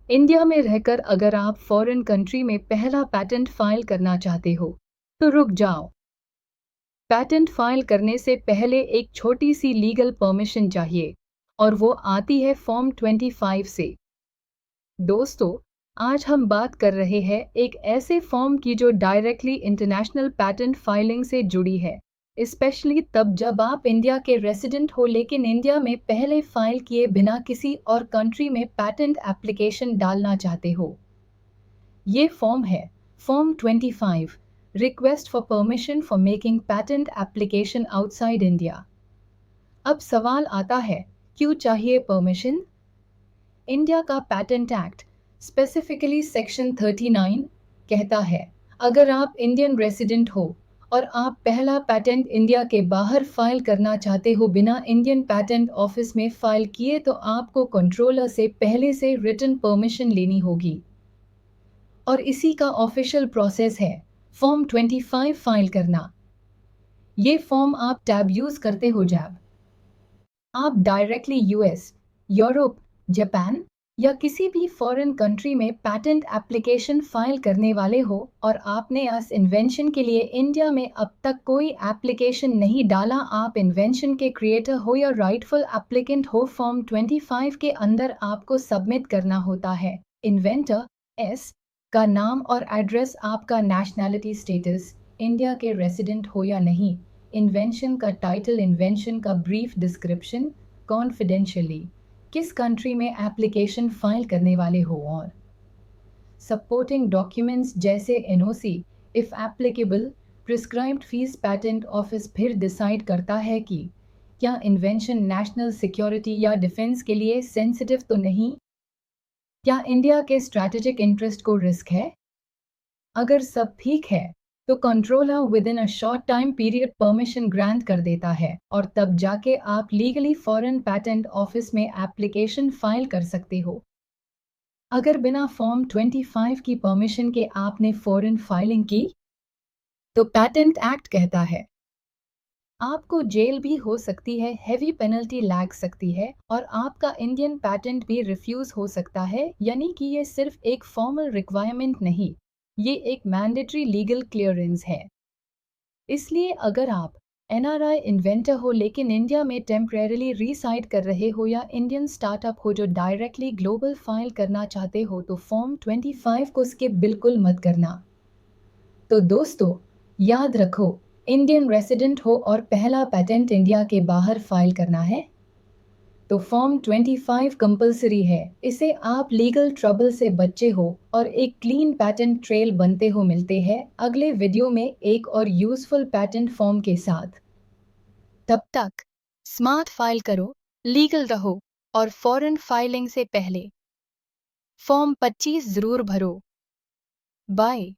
India में रहकर अगर आप फॉरेन कंट्री में पहला पैटेंट फाइल करना चाहते हो तो रुक जाओ। पैटेंट फाइल करने से पहले एक छोटी सी लीगल परमिशन चाहिए और वो आती है फॉर्म 25 से। दोस्तों, आज हम बात कर रहे हैं एक ऐसे फॉर्म की जो डायरेक्टली इंटरनेशनल पैटेंट फाइलिंग से जुड़ी है, स्पेशली तब जब आप इंडिया के रेसिडेंट हो लेकिन इंडिया में पहले फाइल किए बिना किसी और कंट्री में पैटेंट एप्लीकेशन डालना चाहते हो। ये फॉर्म है form 25, request for permission for making patent application outside India. अब सवाल आता है, क्यों चाहिए परमिशन? इंडिया का पैटेंट एक्ट स्पेसिफिकली सेक्शन 39 कहता है, अगर आप इंडियन रेसिडेंट हो और आप पहला पैटेंट इंडिया के बाहर फाइल करना चाहते हो बिना इंडियन पैटेंट ऑफिस में फाइल किए तो आपको कंट्रोलर से पहले से रिटन परमिशन लेनी होगी। और इसी का ऑफिशियल प्रोसेस है फॉर्म 25 फाइल करना। ये फॉर्म आप टैब यूज़ करते हो जब आप डायरेक्टली यूएस, यूरोप, जापान या किसी भी फॉरेन कंट्री में पैटेंट एप्लीकेशन फाइल करने वाले हो और आपने इस इन्वेंशन के लिए इंडिया में अब तक कोई एप्लीकेशन नहीं डाला, आप इन्वेंशन के क्रिएटर हो या राइटफुल एप्लीकेंट हो, फॉर्म 25 के अंदर आपको सबमिट करना होता है इन्वेंटर एस का नाम और एड्रेस, आपका नेशनैलिटी स्टेटस, इंडिया के रेसिडेंट हो या नहीं, इन्वेंशन का टाइटल, इन्वेंशन का ब्रीफ डिस्क्रिप्शन, कॉन्फिडेंशियली किस कंट्री में एप्लीकेशन फाइल करने वाले हो और सपोर्टिंग डॉक्यूमेंट्स जैसे NOC if applicable, prescribed fees. Patent office फिर डिसाइड करता है कि क्या इन्वेंशन नेशनल सिक्योरिटी या डिफेंस के लिए सेंसिटिव तो नहीं, क्या इंडिया के स्ट्रैटेजिक इंटरेस्ट को रिस्क है। अगर सब ठीक है तो controller with in a short time period permission grant कर देता है और तब जाके आप लीगली फॉरेन पैटेंट ऑफिस में एप्लीकेशन फाइल कर सकते हो। अगर बिना फॉर्म 25 की परमिशन के आपने फॉरेन फाइलिंग की तो पैटेंट एक्ट कहता है आपको जेल भी हो सकती है, हेवी पेनल्टी लग सकती है और आपका इंडियन पैटेंट भी रिफ्यूज हो सकता है। यानी कि ये सिर्फ एक फॉर्मल रिक्वायरमेंट नहीं, ये एक मैंडेटरी लीगल क्लियरेंस है। इसलिए अगर आप एनआरआई इन्वेंटर हो लेकिन इंडिया में टेम्परेरीली रिसाइड कर रहे हो या इंडियन स्टार्टअप हो जो डायरेक्टली ग्लोबल फाइल करना चाहते हो तो फॉर्म 25 को स्किप बिल्कुल मत करना। तो दोस्तों, याद रखो, इंडियन रेसिडेंट हो और पहला पैटेंट इंडिया के बाहर फाइल करना है तो फॉर्म 25 कंपलसरी है। इसे आप लीगल ट्रबल से बचे हो और एक क्लीन पैटेंट ट्रेल बनते हो। मिलते हैं अगले वीडियो में एक और यूजफुल पैटेंट फॉर्म के साथ। तब तक स्मार्ट फाइल करो, लीगल रहो और फॉरेन फाइलिंग से पहले फॉर्म 25 जरूर भरो। बाय।